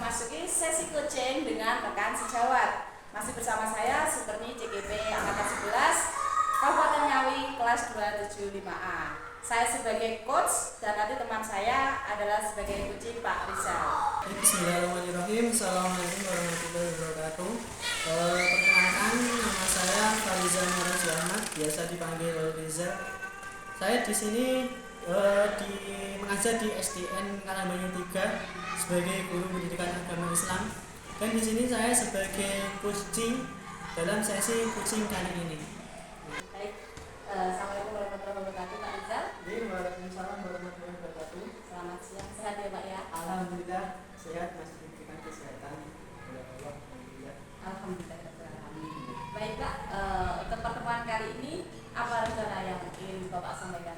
memasuki sesi coaching dengan rekan sejawat. Masih bersama saya Suterni CGP Angkatan 11 Kabupaten Ngawi kelas 275A. Saya sebagai coach dan nanti teman saya adalah sebagai coaching Pak Rizal. Bismillahirrahmanirrahim. Assalamualaikum warahmatullahi wabarakatuh. Perkenalkan, nama saya Farizal Nurul Ahmad, biasa dipanggil Rizal. Saya di sini mengajar di SDN Karangbanyu 3 sebagai guru pendidikan agama Islam, dan di sini saya sebagai coaching dalam sesi coaching kali ini. Baik, assalamualaikum warahmatullahi wabarakatuh Pak Rizal. Waalaikumsalam warahmatullahi wabarakatuh. Selamat siang, sehat ya Pak ya? Alhamdulillah sehat, masih diberikan kesehatan. Alhamdulillah. Baik Pak, untuk pertemuan kali ini apa rencana yang ingin Bapak sampaikan?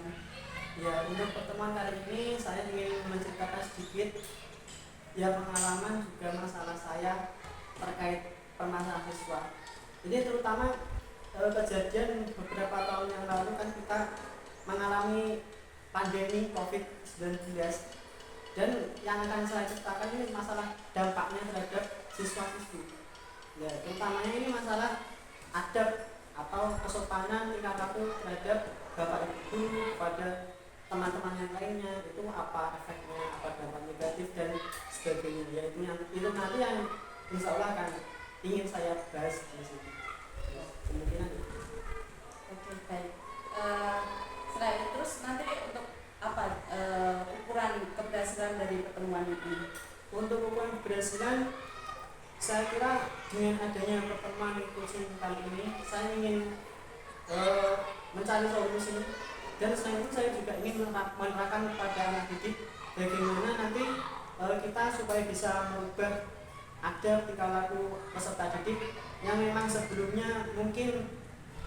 Ya, untuk pertemuan kali ini saya ingin menceritakan sedikit pengalaman juga masalah saya terkait permasalahan siswa. Jadi terutama kejadian beberapa tahun yang lalu kan kita mengalami pandemi COVID-19, dan yang akan saya ceritakan ini masalah dampaknya terhadap siswa-siswi. Ya, terutamanya ini masalah adab atau kesopanan tingkah laku terhadap bapak ibu pada teman-teman yang lainnya, itu apa efeknya, apa dampak negatif dan sebagainya. Ya, itu nanti yang insya Allah akan ingin saya bahas di sini. Kemungkinan itu. Oke, baik. Selain itu terus nanti untuk apa ukuran keberhasilan dari pertemuan ini? Untuk ukuran keberhasilan, saya kira dengan adanya pertemuan coaching kali ini, saya ingin mencari solusi, dan selain itu saya juga ingin menerapkan kepada anak didik bagaimana nanti kita supaya bisa merubah adab tingkah laku peserta didik yang memang sebelumnya mungkin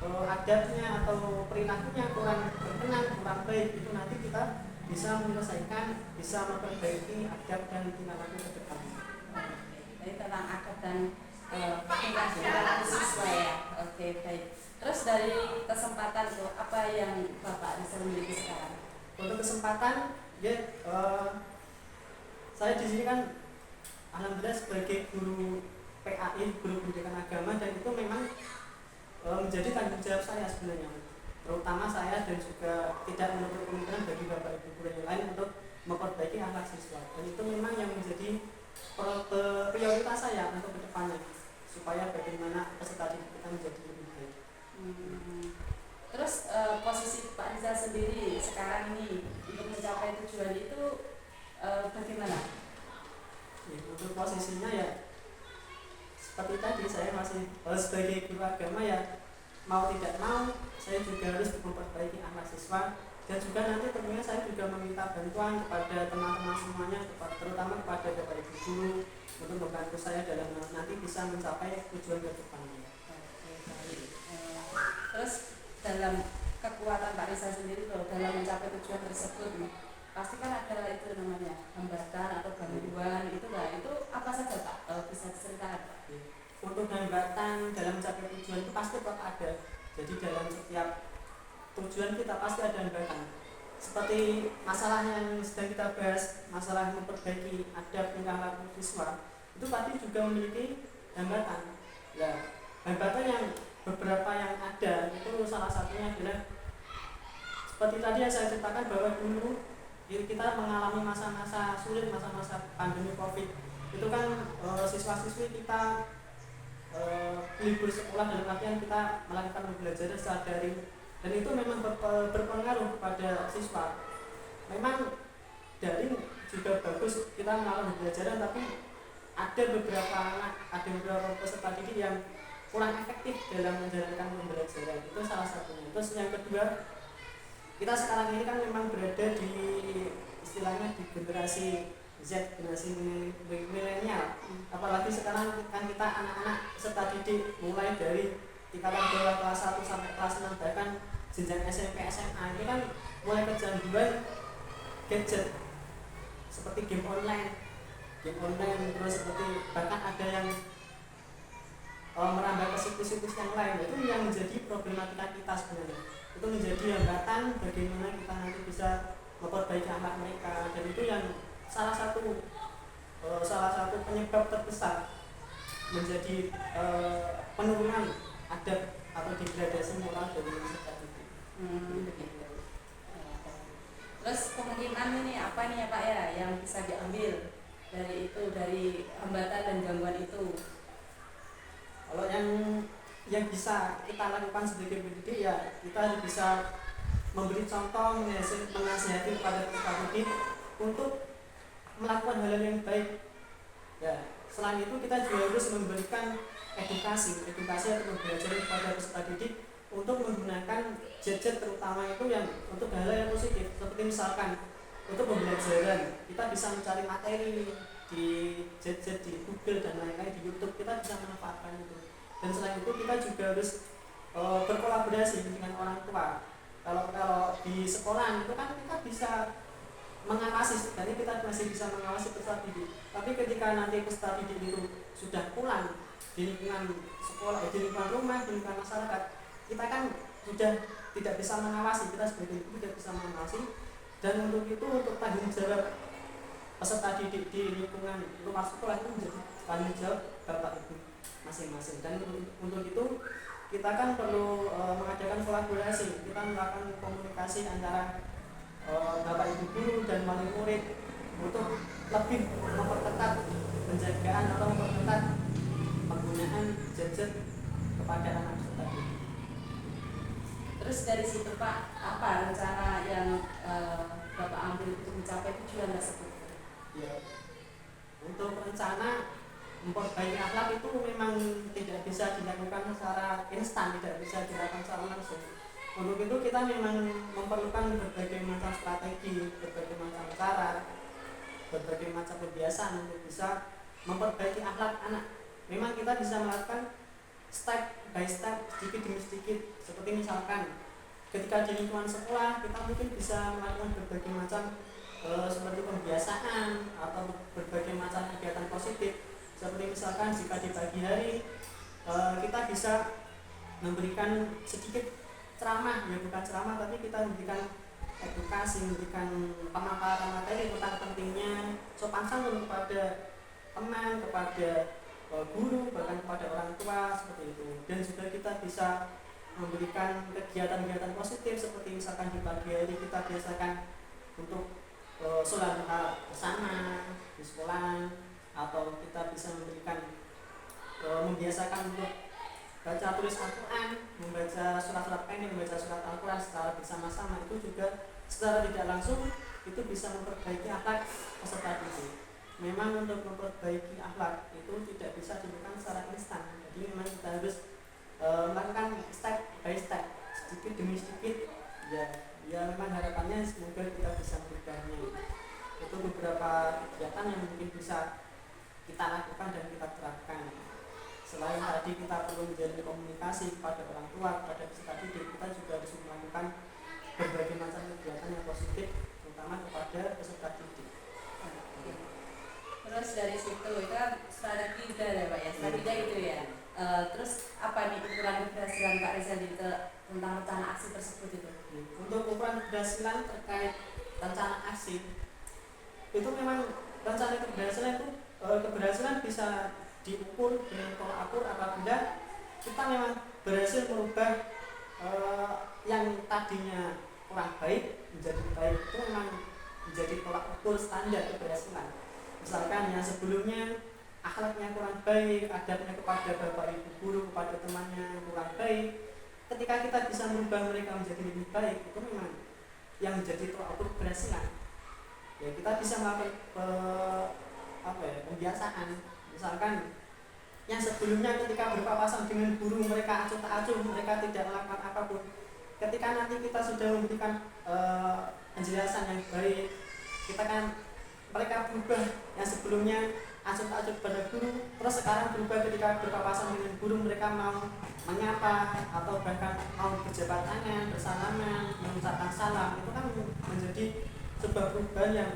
adabnya atau perilakunya kurang berkenan, kurang baik, itu nanti kita bisa menyelesaikan, bisa memperbaiki adab dan tingkah laku ke depan. Jadi tentang adab dan tingkah laku siswa ya. Oke, baik. Terus dari kesempatan itu apa yang Bapak bisa miliki sekarang? Untuk kesempatan, saya di sini kan alhamdulillah sebagai guru PAI, guru pendidikan agama, dan itu memang menjadi tanggung jawab saya sebenarnya. Terutama saya dan juga tidak menutup kemungkinan bagi bapak ibu guru yang lain untuk memperbaiki akhlak siswa. Dan itu memang yang menjadi prioritas saya untuk kedepannya, supaya bagaimana peserta didik kita menjadi lebih baik. Terus posisi Pak Rizal sendiri sekarang ini untuk mencapai tujuan itu bagaimana? Ya, untuk posisinya ya seperti tadi, saya masih sebagai guru agama, ya mau tidak mau saya juga harus memperbaiki akhlak siswa, dan juga nanti tentunya saya juga meminta bantuan kepada teman-teman semuanya, terutama kepada bapak ibu guru untuk membantu saya dalam nanti bisa mencapai tujuan ke depannya. Terus dalam kekuatan Pak Rizal sendiri loh, dalam mencapai tujuan tersebut pasti kan ada itu namanya hambatan atau gangguan, itu apa saja Pak? Bisa diceritakan Pak? Untuk hambatan dalam mencapai tujuan itu pasti ada. Jadi dalam setiap tujuan kita pasti ada hambatan. Seperti masalah yang sedang kita bahas, masalah memperbaiki adab tingkah laku siswa, itu pasti juga memiliki hambatan. Nah, hambatan yang beberapa yang ada itu salah satunya adalah seperti tadi yang saya ceritakan, bahwa dulu kita mengalami masa-masa sulit, masa-masa pandemi COVID. Itu kan siswa-siswi kita libur sekolah, dalam artian kita melakukan pembelajaran secara daring, dan itu memang berpengaruh kepada siswa. Memang daring juga bagus, kita melakukan pembelajaran, tapi ada beberapa anak, ada beberapa peserta didik yang kurang efektif dalam menjalankan pembelajaran. Itu salah satunya. Terus yang kedua, kita sekarang ini kan memang berada di istilahnya di generasi Z, generasi milenial. Apalagi sekarang kan kita anak-anak peserta didik mulai dari tingkatan bawah kelas 1 sampai kelas 6, bahkan jenjang SMP, SMA, ini kan mulai kecanduan gadget seperti game online, terus seperti bahkan ada yang merambah ke situs-situs yang lain. Itu yang menjadi problematika kita sebenarnya. Itu menjadi hambatan bagaimana kita nanti bisa memperbaiki akhlak mereka, dan itu yang salah satu salah satu penyebab terbesar menjadi penurunan adab atau degradasi moral dari peserta didik. Begitu. Terus kemungkinan ini apa nih ya Pak ya yang bisa diambil dari itu, dari hambatan dan gangguan itu? Kalau yang bisa kita lakukan sebagai pendidik ya kita bisa memberi contoh, menasihati kepada peserta didik untuk melakukan hal yang baik. Ya, selain itu kita juga harus memberikan edukasi atau pembelajaran kepada peserta didik untuk menggunakan gadget terutama itu yang untuk hal yang positif, seperti misalkan untuk pembelajaran kita bisa mencari materi di gadget, di Google dan lain-lain, di YouTube kita bisa memanfaatkan itu. Dan selain itu kita juga harus berkolaborasi dengan orang tua. Kalau di sekolah itu kan kita bisa mengawasi, dan kita masih bisa mengawasi peserta didik. Tapi ketika nanti peserta didik itu sudah pulang di lingkungan sekolah, di lingkungan rumah, di lingkungan masyarakat, kita kan sudah tidak bisa mengawasi, kita sebagai ibu tidak bisa mengawasi. Dan untuk itu, untuk tanggung jawab peserta didik di lingkungan rumah sekolah itu menjadi tanggung jawab bapak ibu masing-masing. Dan untuk itu kita kan perlu mengadakan kolaborasi, kita melakukan komunikasi antara bapak ibu guru dan wali murid untuk lebih memperketat penjagaan atau memperketat penggunaan gadget kepada anak peserta didik. Terus dari situ Pak, apa rencana yang Bapak ambil untuk mencapai tujuan tersebut? Ya, untuk rencana memperbaiki akhlak itu memang tidak bisa dilakukan secara instan, tidak bisa dilakukan secara langsung. Untuk itu kita memang memerlukan berbagai macam strategi, berbagai macam cara, berbagai macam kebiasaan untuk bisa memperbaiki akhlak anak. Memang kita bisa melakukan step by step, sedikit demi sedikit. Seperti misalkan ketika di lingkungan sekolah kita mungkin bisa melakukan berbagai macam seperti pembiasaan atau berbagai macam kegiatan positif. Seperti misalkan jika di pagi hari kita bisa memberikan sedikit ceramah, ya bukan ceramah tapi kita memberikan edukasi, memberikan pemaparan materi tentang pentingnya sopan santun kepada teman, kepada guru, bahkan kepada orang tua, seperti itu. Dan juga kita bisa memberikan kegiatan-kegiatan positif seperti misalkan di pagi hari kita biasakan untuk sholat bersama di sekolah, atau kita bisa memberikan membiasakan untuk baca tulis Al-Quran, membaca surat-surat pendek, membaca surat Al-Quran secara bersama-sama. Itu juga secara tidak langsung itu bisa memperbaiki akhlak peserta didik. Memang untuk memperbaiki akhlak itu tidak bisa dilakukan secara instan. Jadi memang kita harus melakukan step by step, sedikit demi sedikit. Ya memang harapannya semoga kita bisa merubahnya. Itu beberapa kegiatan yang mungkin bisa kita lakukan dan kita terapkan. Selain tadi kita perlu menjalin komunikasi kepada orang tua, kepada peserta didik, kita juga harus melakukan berbagai macam kegiatan yang positif, terutama kepada peserta didik. Terus dari situ itu kan strategi ya Pak ya, strategi itu ya. Terus apa nih ukuran keberhasilan Pak Reza tentang rencana aksi tersebut itu? Untuk ukuran keberhasilan terkait rencana aksi itu memang rencana keberhasilan itu keberhasilan bisa diukur dengan tolak ukur apabila kita memang berhasil merubah yang tadinya kurang baik menjadi baik. Itu memang menjadi tolak ukur standar keberhasilan. Misalkan yang sebelumnya akhlaknya kurang baik, adabnya kepada bapak ibu guru, kepada temannya kurang baik, ketika kita bisa merubah mereka menjadi lebih baik, itu memang yang menjadi tolak ukur keberhasilan. Ya kita bisa melakukan pembiasaan. Misalkan yang sebelumnya ketika berpapasan dengan guru mereka acuh tak acuh, mereka tidak melakukan apapun. Ketika nanti kita sudah memberikan penjelasan yang baik, kita kan mereka berubah. Yang sebelumnya acuh tak acuh pada guru, terus sekarang berubah ketika berpapasan dengan guru, mereka mau menyapa atau bahkan mau berjabat tangan, bersalaman, mengucapkan salam. Itu kan menjadi sebuah perubahan yang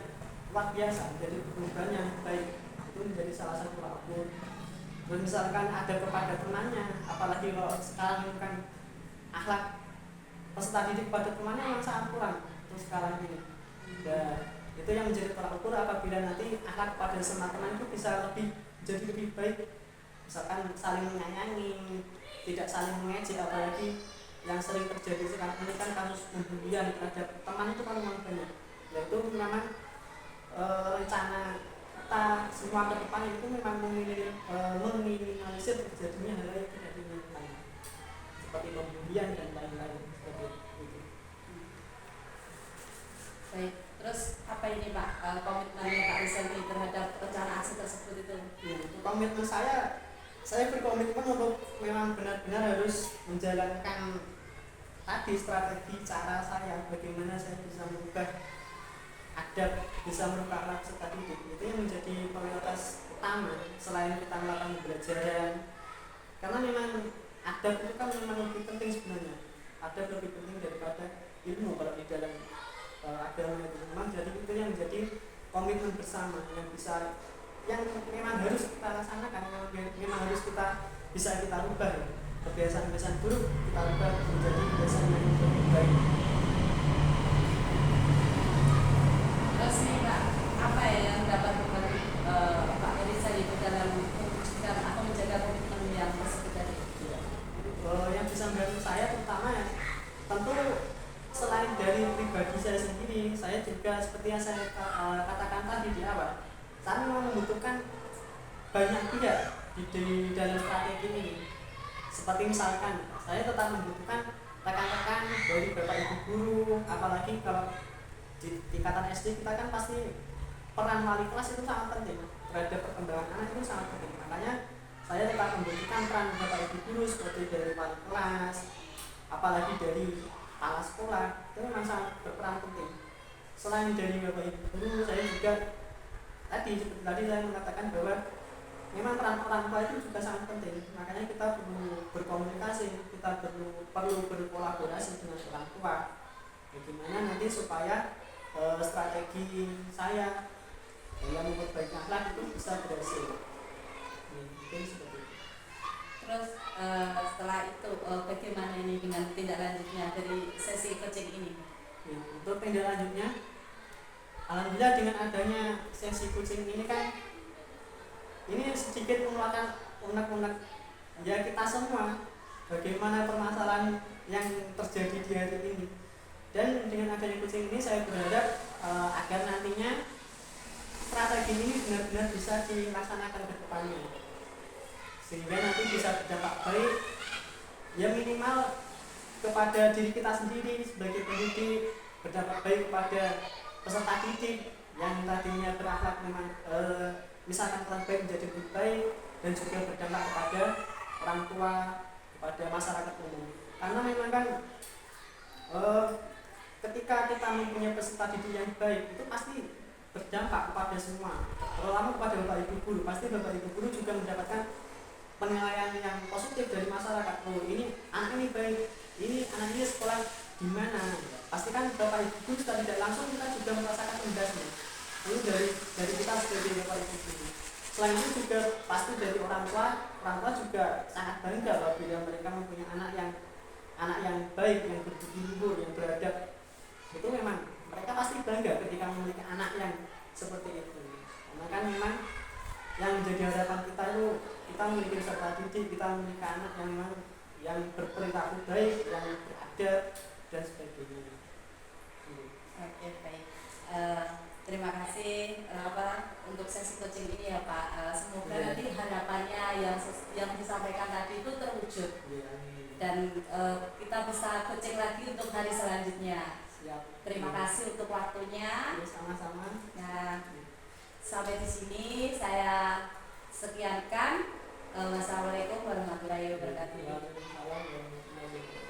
luar biasa, menjadi perubahan yang baik. Itu menjadi salah satu tolak ukur. Terus misalkan ada kepada temannya, apalagi kalau sekarang kan akhlak peserta didik kepada temannya yang sangat kurang. Terus sekarang ini Itu yang menjadi tolak ukur apabila nanti akhlak pada sama teman itu bisa jadi lebih baik. Misalkan saling menyayangi, tidak saling mengejek, apalagi yang sering terjadi sekarang ini kan kasus pembulian terhadap teman itu kan memang banyak. Yaitu memang rencana kita semua ke depan itu memang meminimalisir terjadinya hal yang tidak diinginkan, seperti pembulian dan lain-lain seperti itu. Baik, terus apa ini Pak komitmennya Pak Rizaldi terhadap rencana aksi tersebut itu? Ya, komitmen saya berkomitmen untuk memang benar-benar harus menjalankan tadi strategi cara saya, bagaimana saya bisa merubah adab, bisa merubah akhlak serta didik. Itu yang menjadi prioritas utama selain kita melakukan pembelajaran, karena memang adab itu kan memang lebih penting sebenarnya. Adab lebih penting daripada ilmu kalau di dalam agama itu. Memang jadi itu yang menjadi komitmen bersama yang memang harus kita laksanakan, memang harus bisa kita rubah ya. Kebiasaan-kebiasaan buruk kita rubah menjadi kebiasaan yang lebih baik. Terus nih Pak, apa ya yang dapat membantu Pak Rizaldi itu dalam mewujudkan atau menjaga komitmen yang tersebut tadi? Yang bisa membantu saya terutama ya, tentu selain dari pribadi saya sendiri, saya juga seperti yang saya katakan tadi di awal, saya memang membutuhkan banyak pihak di dalam strategi ini. Seperti misalkan saya tetap membutuhkan rekan-rekan dari bapak ibu guru, apalagi kalau di tingkatan SD kita kan pasti peran wali kelas itu sangat penting terhadap perkembangan anak, itu sangat penting. Makanya saya tetap membutuhkan peran bapak ibu guru seperti dari wali kelas, apalagi dari kepala sekolah, itu memang sangat berperan penting. Selain dari bapak ibu guru, saya juga seperti tadi saya mengatakan bahwa memang peran orang tua itu juga sangat penting. Makanya kita perlu berkomunikasi, kita perlu berkolaborasi dengan orang tua. Bagaimana nanti supaya strategi saya dalam memperbaiki akhlak itu bisa berhasil. Mungkin seperti itu. Terus setelah itu bagaimana ini dengan tindak lanjutnya dari sesi coaching ini? Ya, untuk tindak lanjutnya, alhamdulillah dengan adanya sesi coaching ini kan, ini sedikit mengeluarkan unek-unek ya kita semua bagaimana permasalahan yang terjadi di hari ini. Dan dengan adanya coaching ini saya berharap agar nantinya strategi ini benar-benar bisa dilaksanakan ke depannya, sehingga nanti bisa berdampak baik ya, minimal kepada diri kita sendiri sebagai pendidik, berdampak baik kepada peserta didik yang tadinya berakhlak memang misalkan kurang baik menjadi lebih baik, dan juga berdampak kepada orang tua, kepada masyarakat umum. Karena memang kan ketika kita mempunyai peserta didik yang baik, itu pasti berdampak kepada semua, terutama kepada bapak ibu guru. Pasti bapak ibu guru juga mendapatkan penilaian yang positif dari masyarakat. Oh, ini anak ini baik, ini anak ini sekolah di mana. Pasti kan bapak ibu guru secara tidak langsung kita juga merasakan imbasnya. Ini dari kita sebagai bapak ibu guru. Selain itu juga pasti dari orang tua juga sangat bangga apabila mereka mempunyai anak yang baik, yang berbudi luhur, yang beradab. Itu memang mereka pasti bangga ketika memiliki anak yang seperti itu. Karena kan memang yang menjadi harapan kita itu, kita memiliki peserta didik, kita memiliki anak yang memang yang berperilaku baik, yang beradab dan sebagainya. Oke, baik. Terima kasih untuk sesi coaching ini ya Pak. Semoga nanti harapannya yang disampaikan tadi itu terwujud. Dan kita bisa coaching lagi untuk hari selanjutnya. Siap. Terima kasih untuk waktunya. Sama-sama. Nah, sampai di sini saya sekiankan. Wassalamualaikum warahmatullahi wabarakatuh. Waalaikumsalam warahmatullahi wabarakatuh.